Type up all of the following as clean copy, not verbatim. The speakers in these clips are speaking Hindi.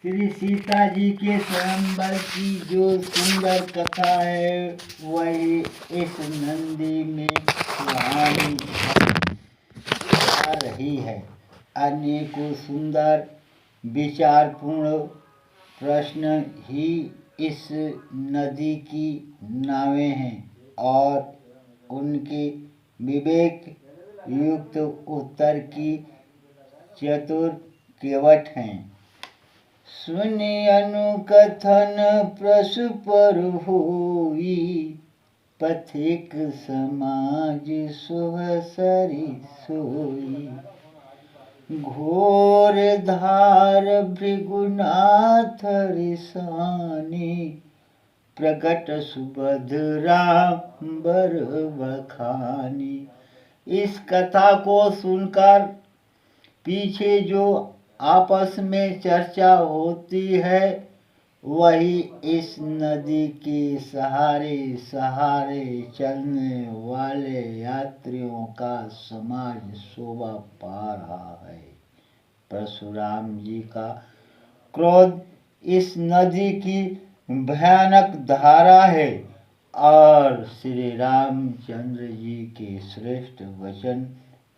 श्री सीता जी के स्वयंवर की जो सुंदर कथा है वही इस नंदी में कहानी आ रही है। अनेकों सुंदर विचारपूर्ण प्रश्न ही इस नदी की नावें हैं और उनके विवेक युक्त उत्तर की चतुर केवट हैं। सुनि अनुकथन परस्पर होई, पथिक समाज सुहसरि सोई। घोर धार भृगुनाथ रिसानी, प्रगट सुबध राम बर बखानी। इस कथा को सुनकर पीछे जो आपस में चर्चा होती है वही इस नदी के सहारे सहारे चलने वाले यात्रियों का समाज शोभा पा रहा है। परशुराम जी का क्रोध इस नदी की भयानक धारा है और श्री रामचंद्र जी के श्रेष्ठ वचन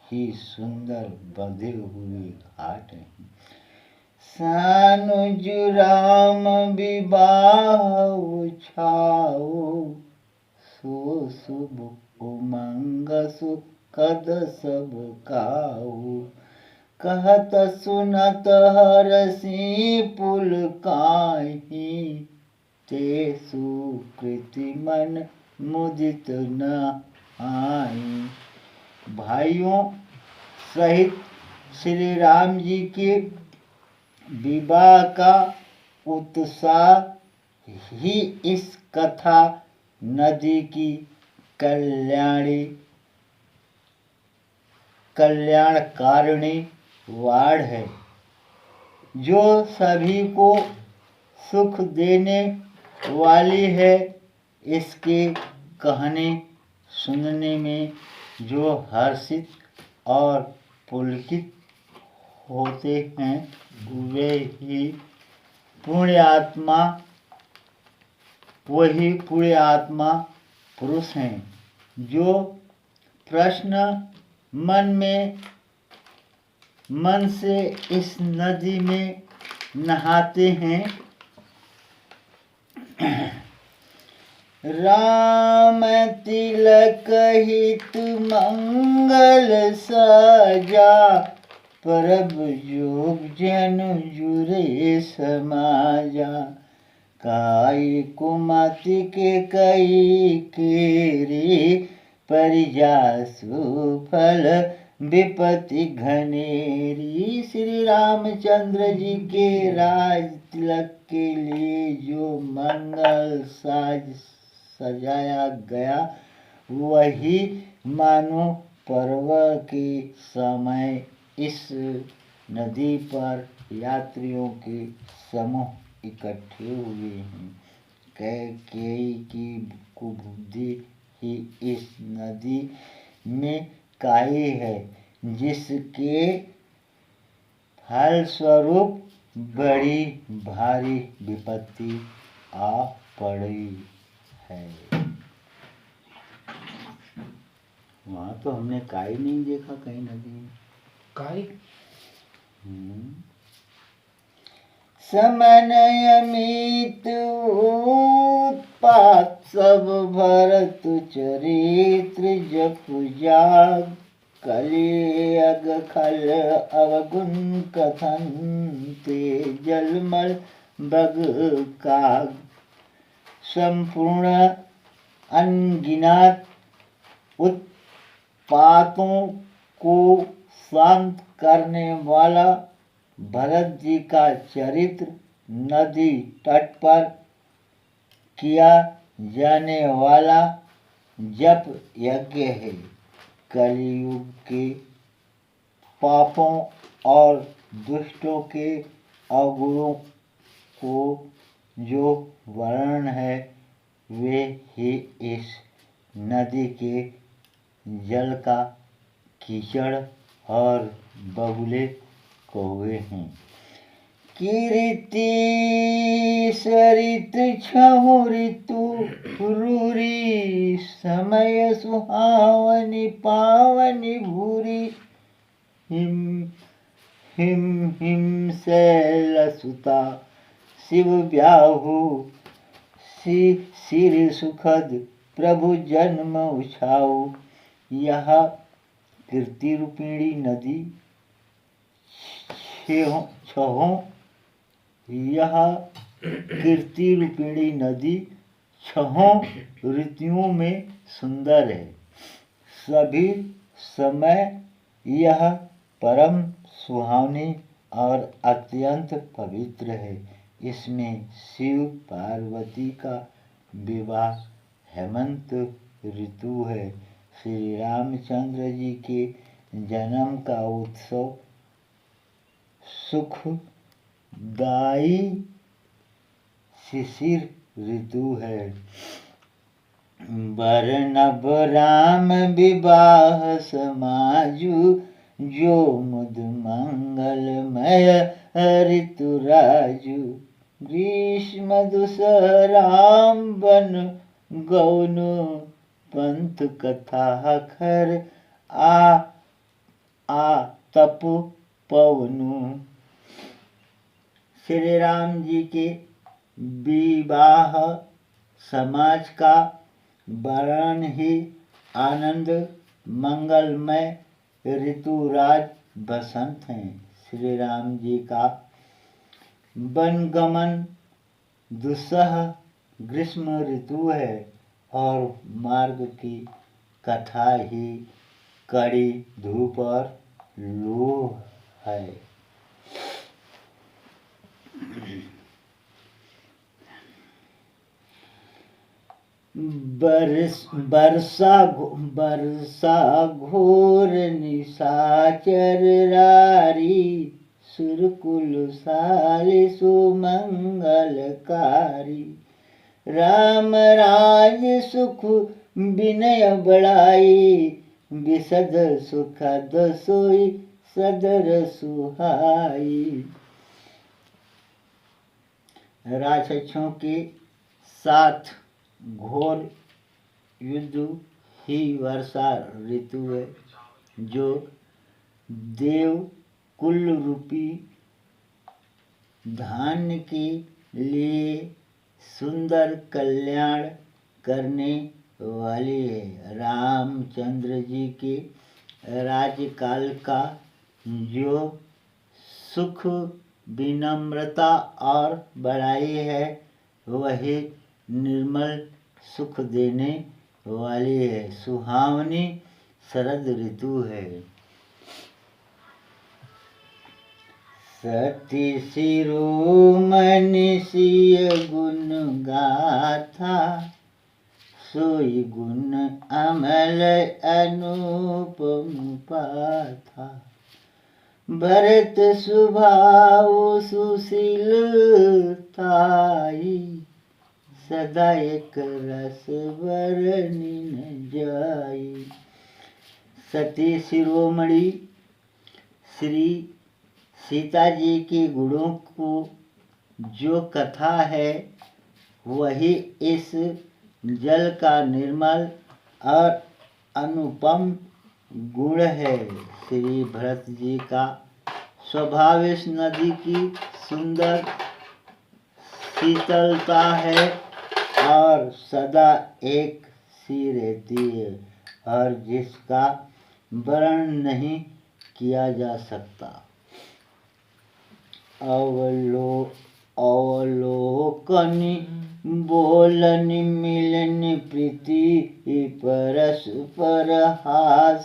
ही सुंदर बंधे हुए घाट हैं। सानुज राम विवाह छाओ, सो शुभ उमंग सुखद सब काऊ। कहत सुनत हरषि पुलकाहि, ते सुकृति मन मुदित न आई। भाइयों सहित श्री राम जी के विवाह का उत्साह ही इस कथा नदी की कल्याणकारिणी वाड़ है, जो सभी को सुख देने वाली है। इसके कहने सुनने में जो हर्षित और पुलकित होते हैं वे ही पुण्यात्मा पुरुष हैं। जो प्रश्न मन से इस नदी में नहाते हैं, राम तिलक हित मंगल साजा, परब जोग जन जुरे समाजा। काई कुमति के कई केरे, परिजासु फल विपत्ति घनेरी। श्री रामचंद्र जी के राज तिलक के लिए जो मंगल साज सजाया गया वही मानो पर्व के समय इस नदी पर यात्रियों के समूह इकट्ठे हुए हैं। कैकेयी की कुबुद्धि ही इस नदी में काई है, जिसके फलस्वरूप बड़ी भारी विपत्ति आ पड़ी है। वहाँ तो हमने काई नहीं देखा कहीं नदी में। काई समनय मीत उत्पात, सब भरत चरित्र जप जाग। कलियग खल अवगुण कथन, ते जलमल बग काग। संपूर्ण अनगिनत उत्पातों को शांत करने वाला भरत जी का चरित्र नदी तट पर किया जाने वाला जप यज्ञ है। कलियुग के पापों और दुष्टों के अवगुणों को जो वर्णन है वे ही इस नदी के जल का कीचड़ और बगुले कौवे हैं। कीर्ति सरित छहु ऋतु रूरी समय सुहावनी पावनी भूरी हिम हिम हिम शैलसुता शिव ब्याहु सिर सुखद प्रभु जन्म उछाऊ। यह कीर्ति रूपिणी नदी छहों यह कीर्ति रूपिणी नदी छहों ऋतुओं में सुंदर है। सभी समय यह परम सुहावनी और अत्यंत पवित्र है। इसमें शिव पार्वती का विवाह हेमंत ऋतु है। श्री रामचंद्र जी के जन्म का उत्सव सुखदायी शिशिर ऋतु है। बरनब राम विवाह समाजु जो मुद मंगलमय ऋतु राजु। ग्रीष्म दुसराम बन गौनु पंथ कथा खर आ तप पवनु। श्री राम जी के विवाह समाज का वर्णन ही आनंद मंगलमय ऋतुराज बसंत हैं। श्री राम जी का वनगमन दुस्सह ग्रीष्म ऋतु है और मार्ग की कथा ही कड़ी धूप और लू है। बरसा घोर निशाचर रारी सुरकुल साली सुमंगलकारी। राम राज सुख विनय बढ़ाई विशद सुखद सोई सदर सुहाई। राक्षसों के साथ घोर युद्ध ही वर्षा ऋतु है जो देव कुल रूपी धान्य के लिए सुंदर कल्याण करने वाली है। रामचंद्र जी के राज्यकाल का जो सुख विनम्रता और बड़ाई है वही निर्मल सुख देने वाली है। सुहावनी शरद ऋतु है। सती शिरोमणि सिय गुण गाथा सोई गुण अमल अनुपम पाथा। भरत स्वभाव सुशील ताई सदा एक रस वर्णि न जाई। सती शिरोमणि श्री सीता जी के गुणों को जो कथा है वही इस जल का निर्मल और अनुपम गुण है। श्री भरत जी का स्वभाव इस नदी की सुंदर शीतलता है और सदा एक सी रहती है और जिसका वर्णन नहीं किया जा सकता। अवलोकनि बोलनि मिलनि प्रीति परस्पर हास।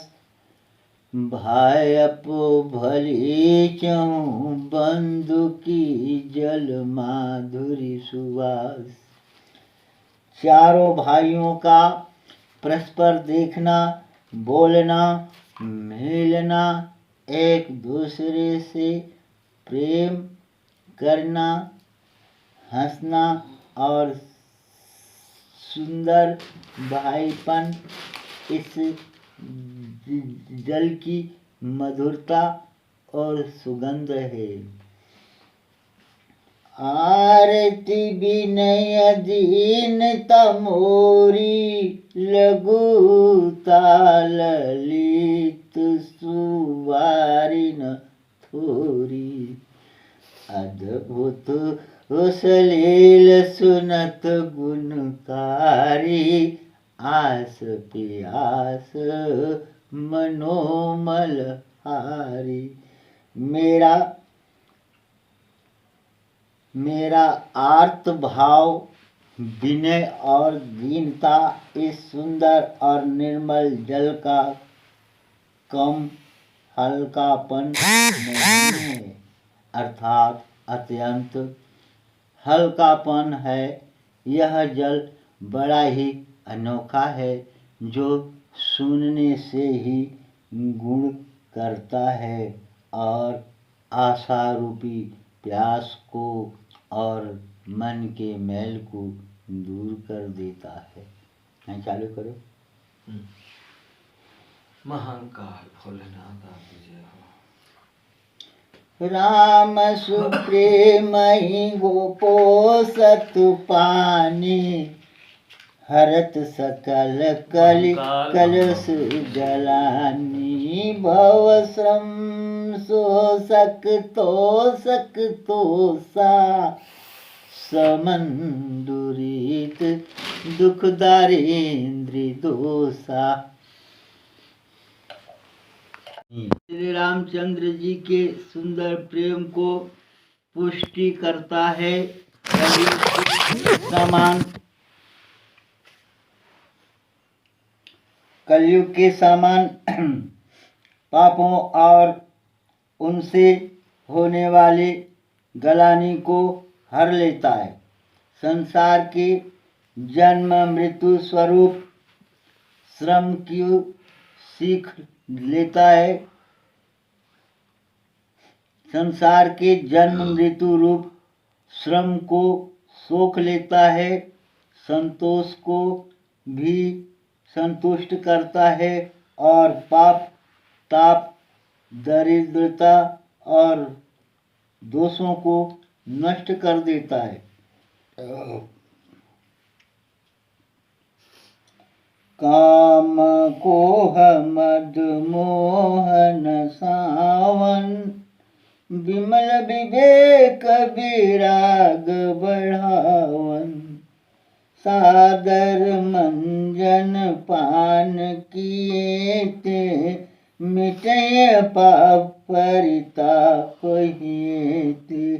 भायप भली चहु बंधु की जल माधुरी सुवास। चारों भाइयों का परस्पर देखना, बोलना, मिलना, एक दूसरे से प्रेम करना, हंसना और सुंदर भाईपन इस जल की मधुरता और सुगंध है। आरती विनय दीनता मोरी, लघुता ललित सुवारी न थोरी। अद्भुत सलील सुनत गुणकारी, आस पियास मनोमल हारी। मेरा आर्त भाव, विनय और दीनता इस सुंदर और निर्मल जल का कम हल्कापन नहीं है, अर्थात अत्यंत हल्कापन है। यह जल बड़ा ही अनोखा है, जो सुनने से ही गुण करता है और आशा रूपी प्यास को और मन के मैल को दूर कर देता है। मैं चालू करो। महाकाल भोलेनाथ आपकी जय हो। राम सुप्रेमहि गोपो सत पानी, हरत सकल कलि कलश जलानी। भव श्रम तोषक तोषा, समंदुरित दुख दारिद्र्य दोषा। श्री रामचंद्र जी के सुंदर प्रेम को पुष्टि करता है। कलयुग के समान पापों और उनसे होने वाले गलानी को हर लेता है। संसार के जन्म मृत्यु स्वरूप श्रम की सीख लेता है। संसार के जन्म मृत्यु रूप श्रम को सोख लेता है। संतोष को भी संतुष्ट करता है और पाप ताप दरिद्रता और दोषों को नष्ट कर देता है। काम कोह मद मोहन सावन, विमल विवेक विराग बढ़ावन। सादर मंजन पान किए ते, मिटय पाप परिताप हिते।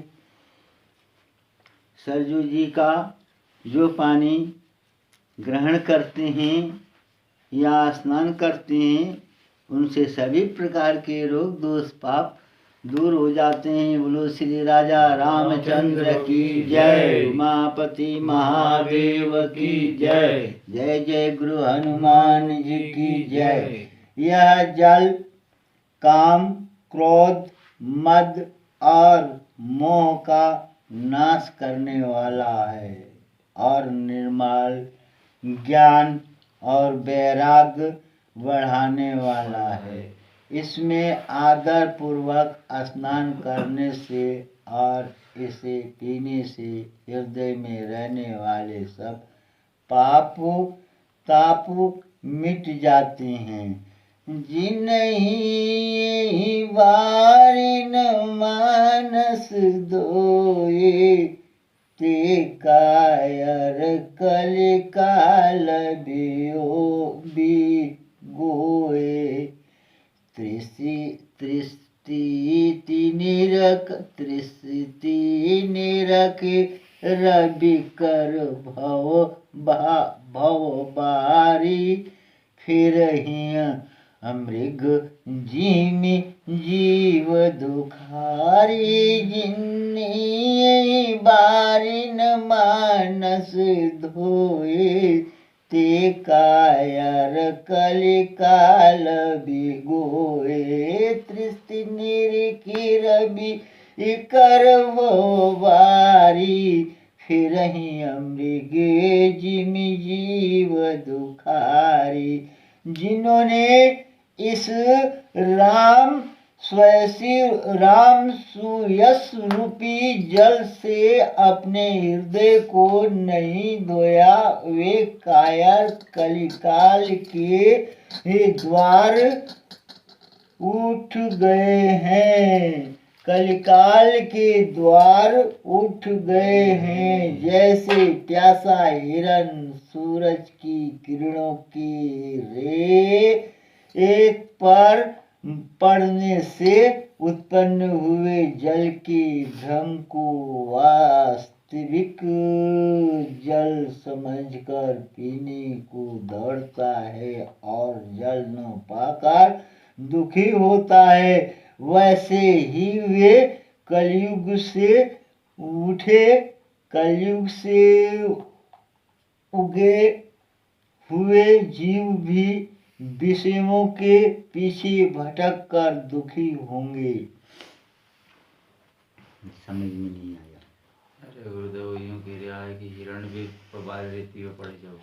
सरजू जी का जो पानी ग्रहण करते हैं या स्नान करते हैं, उनसे सभी प्रकार के रोग दोष पाप दूर हो जाते हैं। बोलो श्री राजा रामचंद्र की जय। उमापति महादेव की जय। जय जय गुरु हनुमान जी की जय। यह जल काम क्रोध मद और मोह का नाश करने वाला है और निर्मल ज्ञान और वैराग्य बढ़ाने वाला है। इसमें आदर पूर्वक स्नान करने से और इसे पीने से हृदय में रहने वाले सब पाप ताप मिट जाते हैं। जिन्हीं बारिन मानस धोए, ते कायर कलिकाल गोए। तृष्टि निरख रवि कर भव बारी। फिर ही मृग जिमि जीव दुखारी। जिन्हीं बारिन मानस धोए, ते कायर कलिकाल बिगोए। तृष्टि निरखी रवि कर बारी। फिर ही मृगे जिमि जीव दुखारी। जिन्होंने इस राम स्वयसी राम सुयस रूपी जल से अपने हृदय को नहीं धोया, वे कायर कलिकाल के द्वार उठ गए हैं। कलिकाल के द्वार उठ गए हैं। जैसे प्यासा हिरन सूरज की किरणों की रेत पर पड़ने से उत्पन्न हुए जल के भ्रम को वास्तविक जल समझकर पीने को दौड़ता है और जल न पाकर दुखी होता है। वैसे ही वे कलयुग से उगे हुए जीव भी विषयों के पीछे भटक कर दुखी होंगे। समझ में नहीं आया। अरे गुरुदेव यूं कह रहा है कि हिरण भी प्रबाल रेती में पड़ जाओ।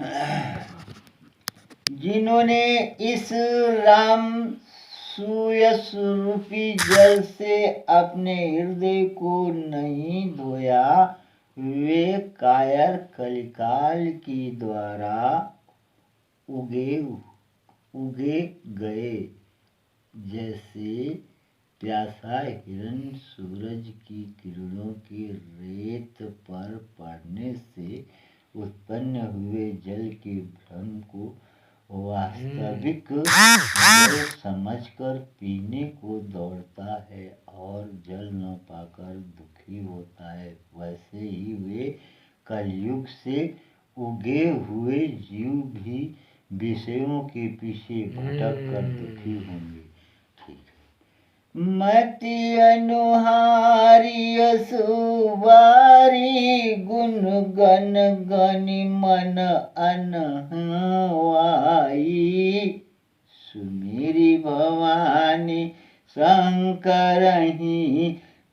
जिन्होंने इस राम सुयस रूपी जल से अपने हृदय को नहीं धोया, वे कायर कलिकाल के द्वारा उगे गए। जैसे प्यासा हिरन सूरज की किरणों की रेत पर पड़ने से उत्पन्न हुए जल के भ्रम को वास्तविक जल समझकर पीने को दौड़ता है और जल न पाकर दुखी होता है। वैसे ही वे कलयुग से उगे हुए जीव भी विषयों के पीछे भटक कर दुखी होंगे। ठीक है। मति अनुहारी असुवारी गुण गण गनि मन अनहवाई, सुमेरी भवानी शंकरहि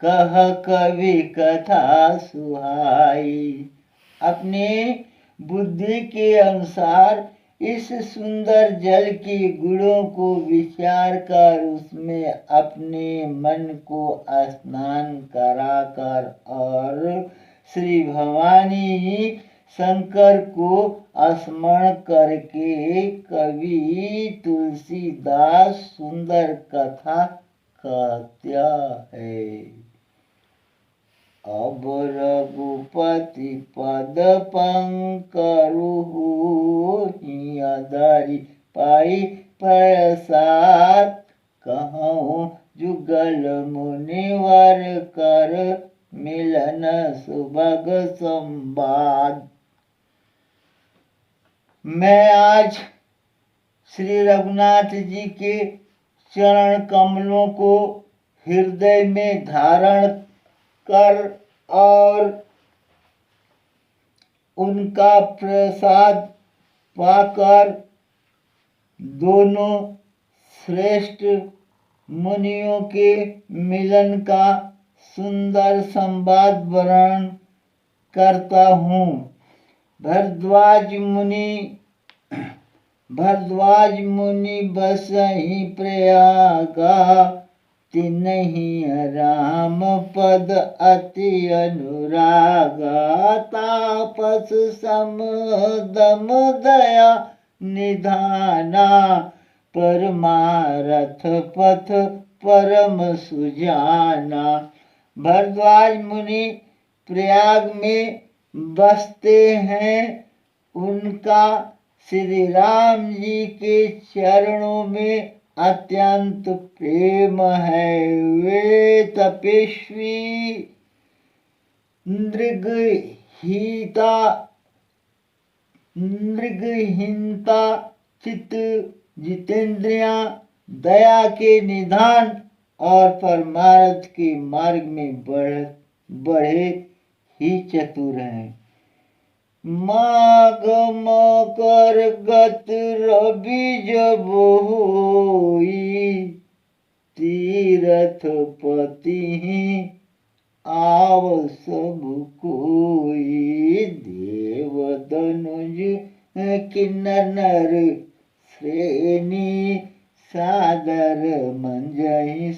कह कवि कथा सुहाई। अपने बुद्धि के अनुसार इस सुंदर जल के गुणों को विचार कर उसमें अपने मन को स्नान कराकर और श्री भवानी शंकर को स्मरण करके कवि तुलसीदास सुंदर कथा कहता है। अब रघुपति पद पंकरुहु हियधरि पाई प्रसाद, कहूँ जुगल मुनिवर कर मिलन सुभग संवाद। मैं आज श्री रघुनाथ जी के चरण कमलों को हृदय में धारण कर और उनका प्रसाद पाकर दोनों श्रेष्ठ मुनियों के मिलन का सुंदर संवाद वर्णन करता हूँ। भरद्वाज मुनि बसहि प्रयागा, तिन्हि राम पद अति अनुरागा, तापस सम दम दया निधाना, परमारथ पथ परम सुजाना। भरद्वाज मुनि प्रयाग में बसते हैं। उनका श्री राम जी के चरणों में अत्यंत प्रेम है। वे तपस्वी नृगहीनता चित्त जितेंद्रियां दया के निधान और परमार्थ के मार्ग में बढ़े ही चतुर हैं। माघ मकर गत रवि जब होई, तीरथ पति आव सब कोई, देव दनुज किन्नर नर श्रेणी, सादर मंजहि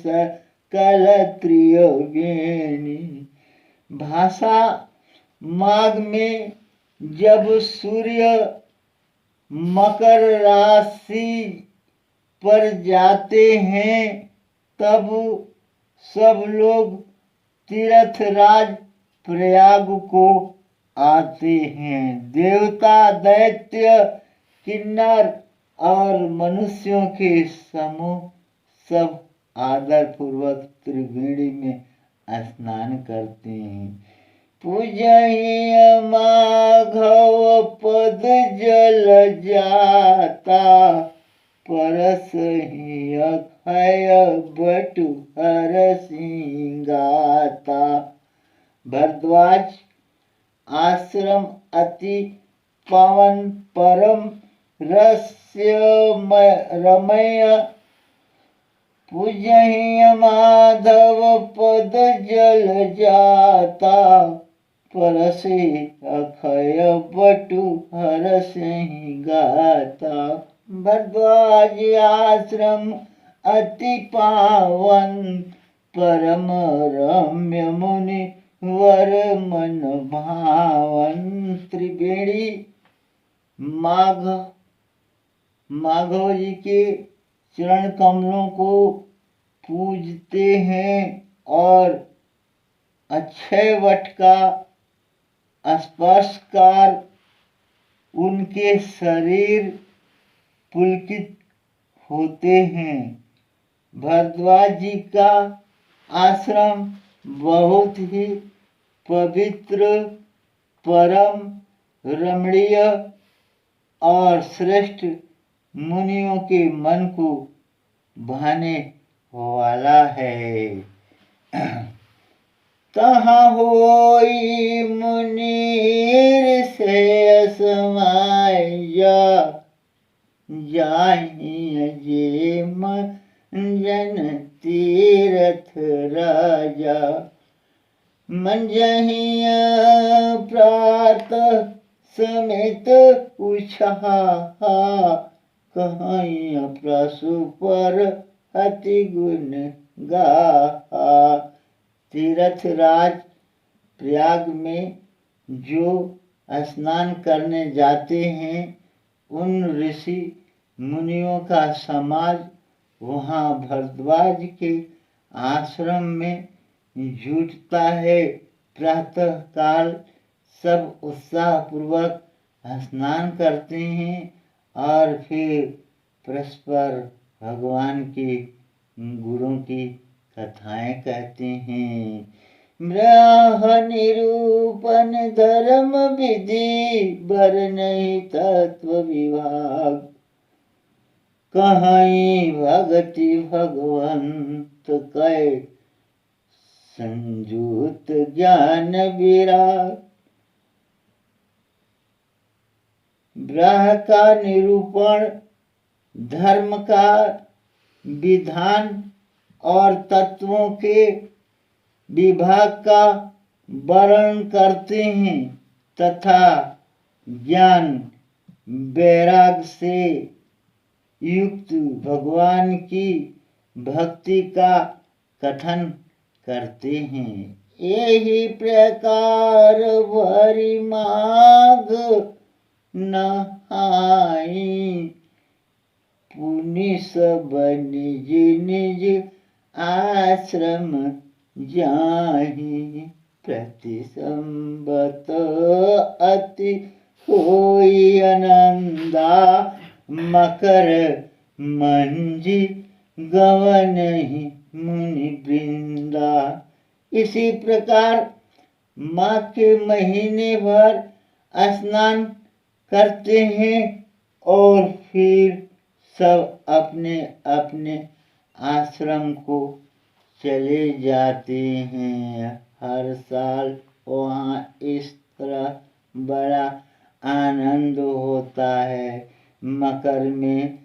कलत्रियोगिनी। भाषा माघ में जब सूर्य मकर राशि पर जाते हैं तब सब लोग तीर्थराज प्रयाग को आते हैं। देवता, दैत्य, किन्नर और मनुष्यों के समूह सब आदर पूर्वक त्रिवेणी में स्नान करते हैं। पूजनीय माघव पद जल जाता, परस ही अक्षय बटु हर सिंगाता। भरद्वाज आश्रम अति पावन परम रमय। पूजनीय माधव पद जल जाता, परसे अक्षय बटु हरस ही गाता। भरद्वाज आश्रम अति पावन परम रम्य मुनि वर मन भावन। त्रिवेणी माधव जी के चरण कमलों को पूजते हैं और अक्षय वट का स्पर्श कर उनके शरीर पुलकित होते हैं। भरद्वाज जी का आश्रम बहुत ही पवित्र, परम रमणीय और श्रेष्ठ मुनियों के मन को भाने वाला है। तहाँ होई मुनीर से समाया, जाहि जे मंजन तीरथ राजा। मंजहि प्रातः समेत उछहा, कहीं प्रसु पर अति गुण गाहा। तीर्थराज प्रयाग में जो स्नान करने जाते हैं उन ऋषि मुनियों का समाज वहाँ भरद्वाज के आश्रम में जुटता है। प्रातः काल सब उत्साह पूर्वक स्नान करते हैं और फिर परस्पर भगवान के गुणों की कथाएं कहते हैं। ब्रह निरूपण धर्म विधि बर नहीं तत्व विभाग, कहीं भगति भगवंत कै संयुत ज्ञान विराग। ब्रह का निरूपण, धर्म का विधान और तत्वों के विभाग का वर्णन करते हैं तथा ज्ञान वैराग से युक्त भगवान की भक्ति का कथन करते हैं। यही प्रकार भरी माघ नहाई, पुनि सब निज निज आश्रम जाहि। प्रति संबत अति होई आनंदा, मकर मंजी गवन ही मुनि वृंदा। इसी प्रकार माघ के महीने भर स्नान करते हैं और फिर सब अपने अपने आश्रम को चले जाते हैं। हर साल वहाँ इस तरह बड़ा आनंद होता है। मकर में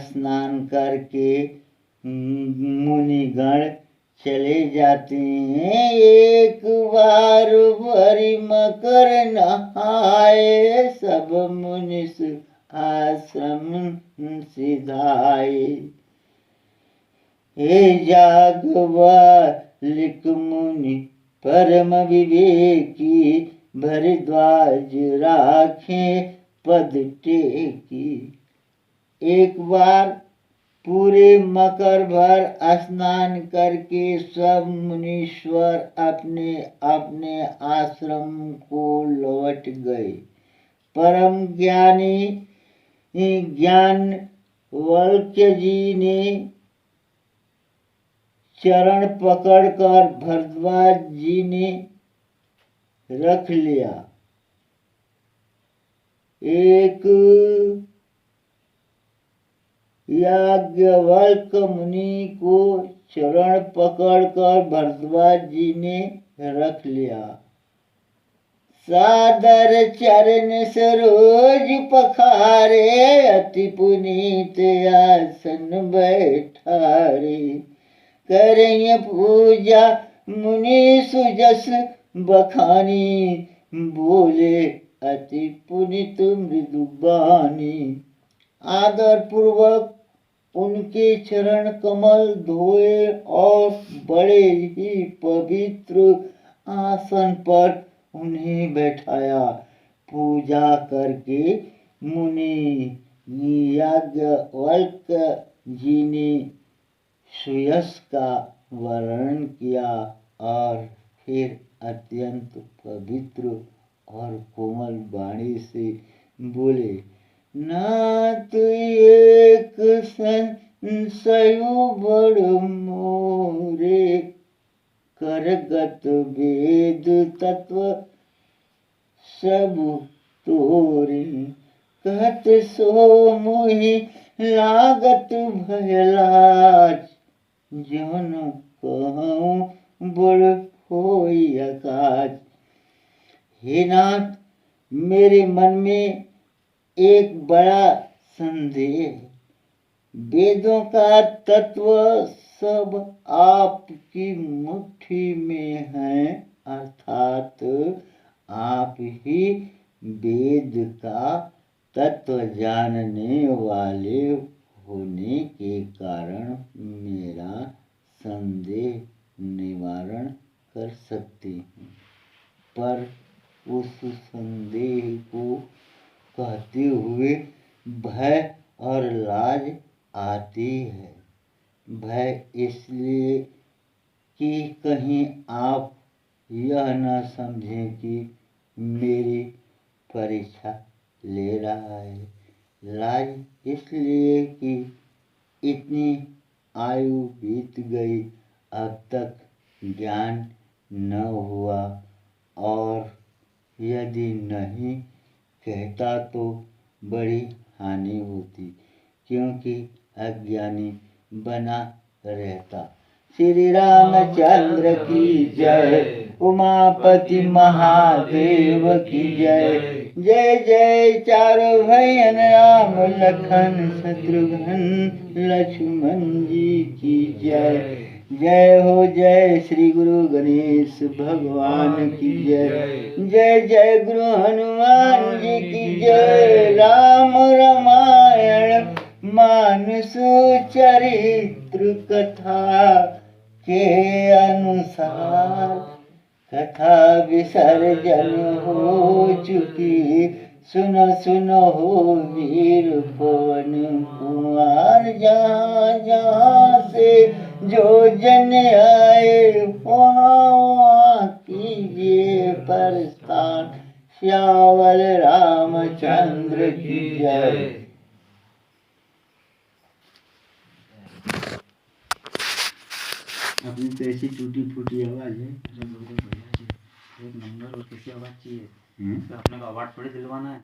स्नान करके मुनिगण चले जाते हैं। एक बार भरी मकर नहाए, सब मुनिस आश्रम सिधाए। हे याज्ञवल्क्य मुनि परम विवेकी, भरद्वाज राखे पद टेकी। एक बार पूरे मकर भर स्नान करके सब मुनीश्वर अपने अपने आश्रम को लौट गए। परम ज्ञानी ज्ञानवल्क्य जी ने चरण पकड़कर भरद्वाज जी ने रख लिया। एक याज्ञवल्क्य मुनि को चरण पकड़कर भरद्वाज जी ने रख लिया। सादर चरण सरोज पखारे, अति पुनीत आसन बैठारे। करें पूजा मुनि सुजस बखानी, बोले अति पुनीत मृदुबानी। आदर पूर्वक उनके चरण कमल धोए और बड़े ही पवित्र आसन पर उन्हें बैठाया। पूजा करके मुनि याज्ञवल्क्य जी ने सुयश का वर्णन किया और फिर अत्यंत पवित्र और कोमल वाणी से बोले, नाथ एक संशयो बड़ मोरे, करगत वेद तत्व सब तोरे। कहत सो मोहि लागत भयलाज, जौन कहूँ बड़ होई अकाज। हे नाथ, मेरे मन में एक बड़ा संदेह है। वेदों का तत्व सब आपकी मुट्ठी में है, अर्थात आप ही वेद का तत्व जानने वाले होने के कारण मेरा संदेह निवारण कर सकते हैं। पर उस संदेह को कहते हुए भय और लाज आती है। भय इसलिए कि कहीं आप यह न समझें कि मेरी परीक्षा ले रहा है। लाज इसलिए कि इतनी आयु बीत गई, अब तक ज्ञान न हुआ, और यदि नहीं कहता तो बड़ी हानि होती, क्योंकि अज्ञानी बना रहता। श्री रामचंद्र की जय, उमापति महादेव की जय। जय जय चारों भैयन राम लखन शत्रुघ्न लक्ष्मण जी की जय। जय हो जय श्री गुरु गणेश भगवान की जय। जय जय गुरु हनुमान जी की जय। राम रामायण मानस चरित्र कथा के अनुसार कथा विसर्जन हो चुकी। सुनो सुनो हो वीर पवन कुमार, जहाँ जहाँ से जो जन आए वहाँ कीजिए प्रस्थान। श्यावल रामचंद्र की जय। अपनी तो ऐसी टूटी फूटी आवाज है। एक नंबर और कैसी आवाज चाहिए? अपने को अवार्ड थोड़ी दिलवाना है।